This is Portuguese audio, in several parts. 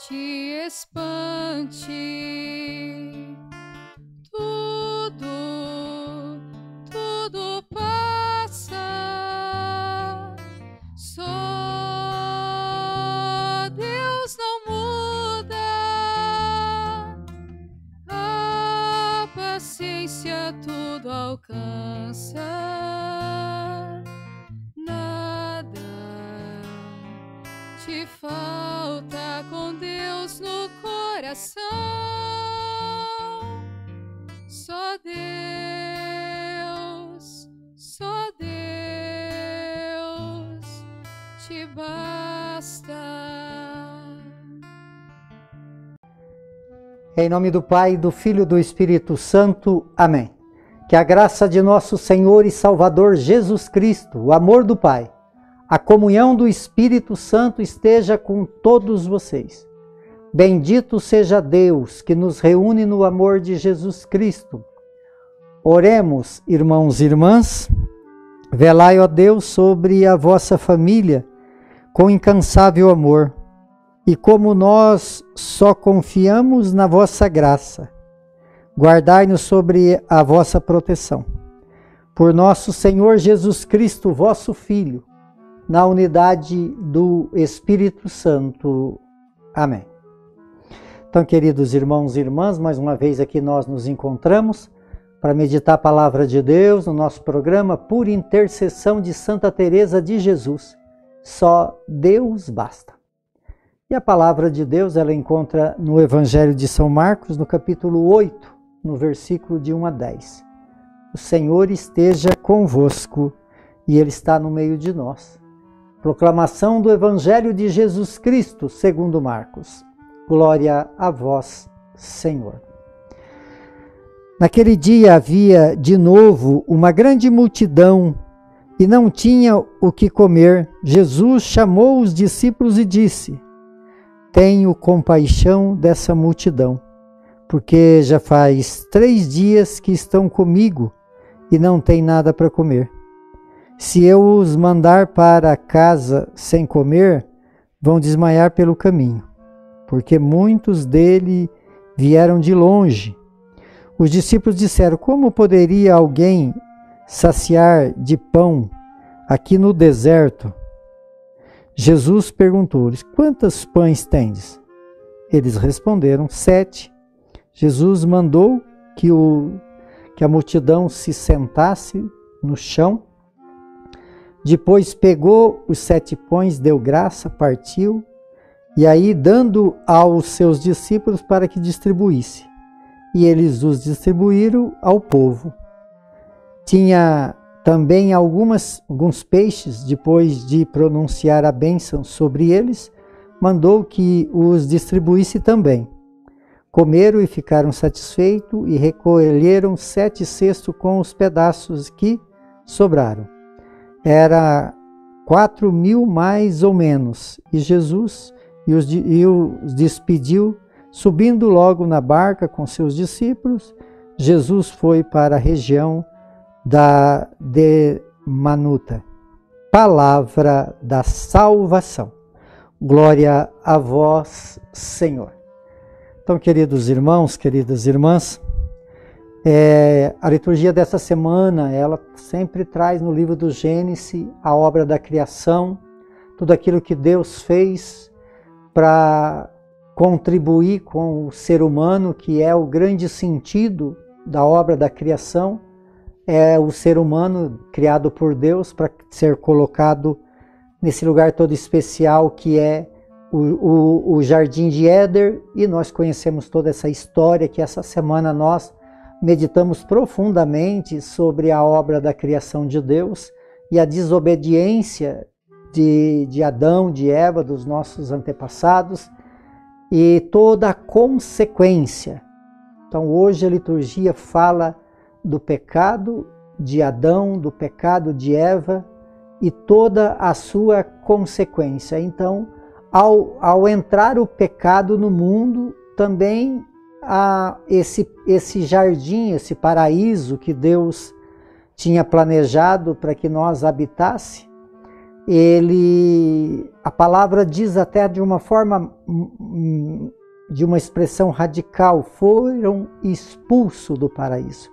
te espante. Tudo passa. Só Deus não muda. A paciência tudo alcança. Nada te falta com Deus no coração. Só Deus te basta. Em nome do Pai, do Filho e do Espírito Santo. Amém. Que a graça de nosso Senhor e Salvador Jesus Cristo, o amor do Pai, a comunhão do Espírito Santo esteja com todos vocês. Bendito seja Deus que nos reúne no amor de Jesus Cristo. Oremos, irmãos e irmãs, velai, ó Deus, sobre a vossa família com incansável amor, e como nós só confiamos na vossa graça, guardai-nos sobre a vossa proteção. Por nosso Senhor Jesus Cristo, vosso Filho, na unidade do Espírito Santo. Amém. Então, queridos irmãos e irmãs, mais uma vez aqui nós nos encontramos para meditar a palavra de Deus no nosso programa Por Intercessão de Santa Teresa de Jesus. Só Deus basta. E a palavra de Deus ela encontra no Evangelho de São Marcos, no capítulo 8, no versículo de 1 a 10. O Senhor esteja convosco e Ele está no meio de nós. Proclamação do Evangelho de Jesus Cristo, segundo Marcos. Glória a vós, Senhor. Naquele dia havia de novo uma grande multidão e não tinha o que comer. Jesus chamou os discípulos e disse: Tenho compaixão dessa multidão, porque já faz 3 dias que estão comigo e não têm nada para comer. Se eu os mandar para casa sem comer, vão desmaiar pelo caminho, porque muitos dele vieram de longe. Os discípulos disseram: Como poderia alguém saciar de pão aqui no deserto? Jesus perguntou-lhes: Quantos pães tendes? Eles responderam: 7. Jesus mandou que a multidão se sentasse no chão. Depois pegou os 7 pães, deu graça, partiu, e aí dando aos seus discípulos para que distribuísse. E eles os distribuíram ao povo. Tinha também alguns peixes. Depois de pronunciar a bênção sobre eles, mandou que os distribuísse também. Comeram e ficaram satisfeitos e recolheram 7 cestos com os pedaços que sobraram. Era 4.000 mais ou menos. E Jesus os despediu, subindo logo na barca com seus discípulos. Jesus foi para a região de Manuta. Palavra da salvação. Glória a vós, Senhor. Então, queridos irmãos, queridas irmãs, a liturgia dessa semana, ela sempre traz no livro do Gênesis a obra da criação, tudo aquilo que Deus fez para contribuir com o ser humano, que é o grande sentido da obra da criação, é o ser humano criado por Deus para ser colocado nesse lugar todo especial que é o Jardim de Éden, e nós conhecemos toda essa história que essa semana nós meditamos profundamente sobre a obra da criação de Deus e a desobediência de Adão, de Eva, dos nossos antepassados, e toda a consequência. Então hoje a liturgia fala do pecado de Adão, do pecado de Eva e toda a sua consequência. Então, ao entrar o pecado no mundo, também esse jardim, esse paraíso que Deus tinha planejado para que nós habitasse, a palavra diz até de uma forma, de uma expressão radical, foram expulsos do paraíso.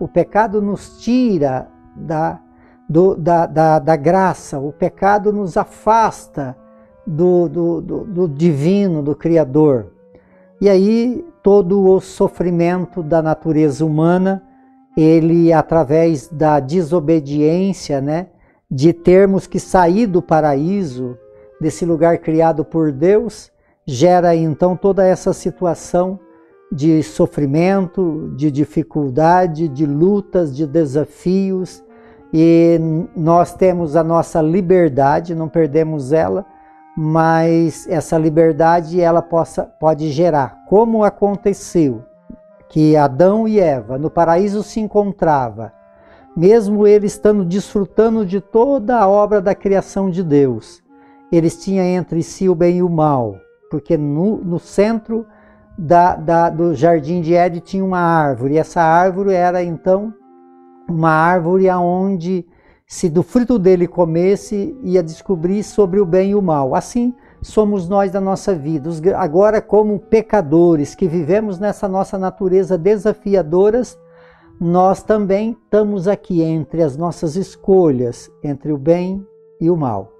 O pecado nos tira da graça, o pecado nos afasta do divino, do Criador. E aí todo o sofrimento da natureza humana, ele, através da desobediência, né, de termos que sair do paraíso, desse lugar criado por Deus, gera então toda essa situação de sofrimento, de dificuldade, de lutas, de desafios, e nós temos a nossa liberdade, não perdemos ela, mas essa liberdade ela pode gerar, como aconteceu, que Adão e Eva no paraíso se encontravam, mesmo eles estando desfrutando de toda a obra da criação de Deus, eles tinham entre si o bem e o mal, porque no centro do jardim de Éden tinha uma árvore, e essa árvore era então uma árvore onde, se do fruto dele comesse, ia descobrir sobre o bem e o mal. Assim somos nós da nossa vida. Agora, como pecadores que vivemos nessa nossa natureza desafiadoras, nós também estamos aqui entre as nossas escolhas, entre o bem e o mal.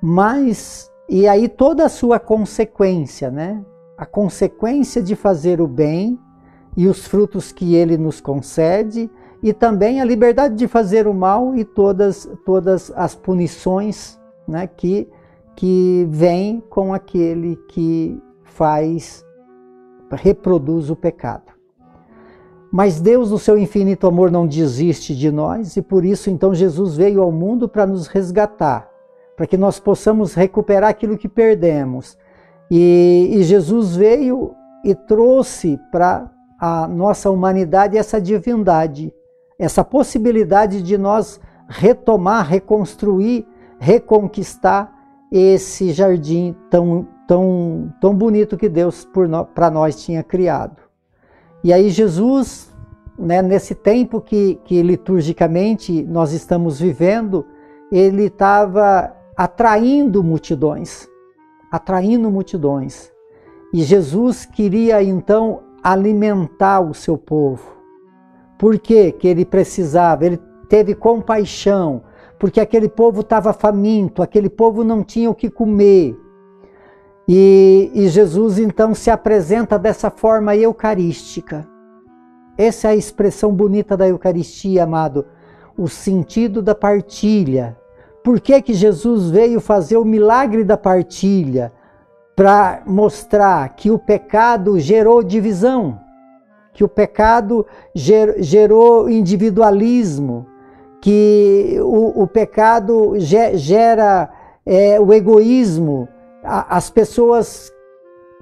Mas, e aí toda a sua consequência, né? A consequência de fazer o bem e os frutos que ele nos concede, e também a liberdade de fazer o mal e todas as punições, né, que vêm com aquele que reproduz o pecado. Mas Deus, no seu infinito amor, não desiste de nós, e por isso então Jesus veio ao mundo para nos resgatar, para que nós possamos recuperar aquilo que perdemos. E Jesus veio e trouxe para a nossa humanidade essa divindade, essa possibilidade de nós retomar, reconstruir, reconquistar esse jardim tão bonito que Deus para nós tinha criado. E aí Jesus, né, nesse tempo que liturgicamente nós estamos vivendo, ele estava atraindo multidões. E Jesus queria então alimentar o seu povo. Por quê que ele precisava? Ele teve compaixão, porque aquele povo estava faminto, aquele povo não tinha o que comer. E Jesus então se apresenta dessa forma eucarística. Essa é a expressão bonita da Eucaristia, amado, o sentido da partilha. Por que que Jesus veio fazer o milagre da partilha? Para mostrar que o pecado gerou divisão, que o pecado gerou individualismo, que o pecado gera o egoísmo. As pessoas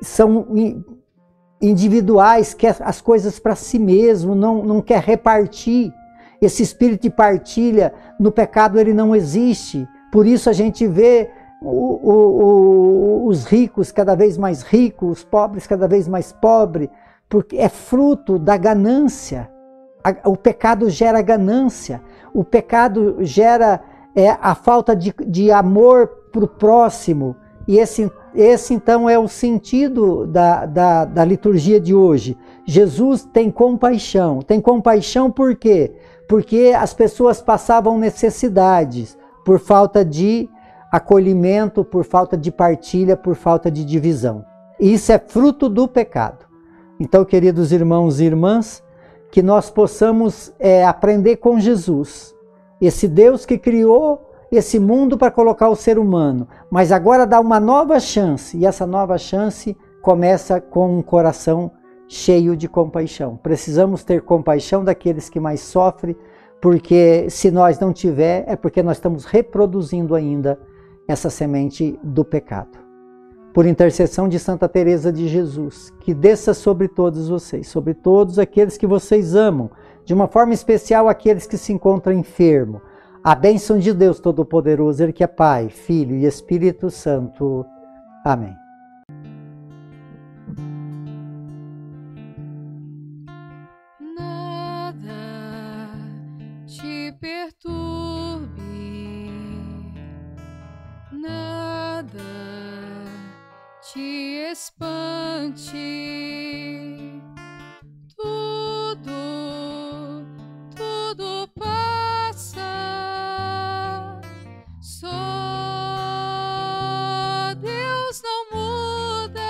são individuais, quer as coisas para si mesmo, não quer repartir. Esse espírito de partilha no pecado ele não existe. Por isso a gente vê os ricos cada vez mais ricos, os pobres cada vez mais pobres, porque é fruto da ganância. O pecado gera ganância, o pecado gera a falta de amor para o próximo. E esse então é o sentido da liturgia de hoje. Jesus tem compaixão por quê? Porque as pessoas passavam necessidades por falta de acolhimento, por falta de partilha, por falta de divisão. E isso é fruto do pecado. Então, queridos irmãos e irmãs, que nós possamos aprender com Jesus, esse Deus que criou esse mundo para colocar o ser humano, mas agora dá uma nova chance, e essa nova chance começa com um coração cheio de compaixão. Precisamos ter compaixão daqueles que mais sofrem, porque se nós não tiver, é porque nós estamos reproduzindo ainda essa semente do pecado. Por intercessão de Santa Teresa de Jesus, que desça sobre todos vocês, sobre todos aqueles que vocês amam, de uma forma especial aqueles que se encontram enfermos. A bênção de Deus Todo-Poderoso, Ele que é Pai, Filho e Espírito Santo. Amém. Nada te perturbe, te espante. Tudo passa, só Deus não muda.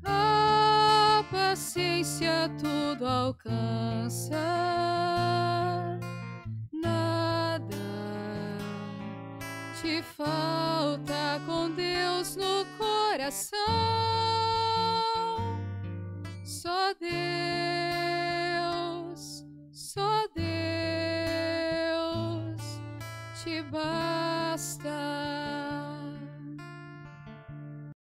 A paciência tudo alcança, nada te falta com Deus no coração. Só Deus te basta.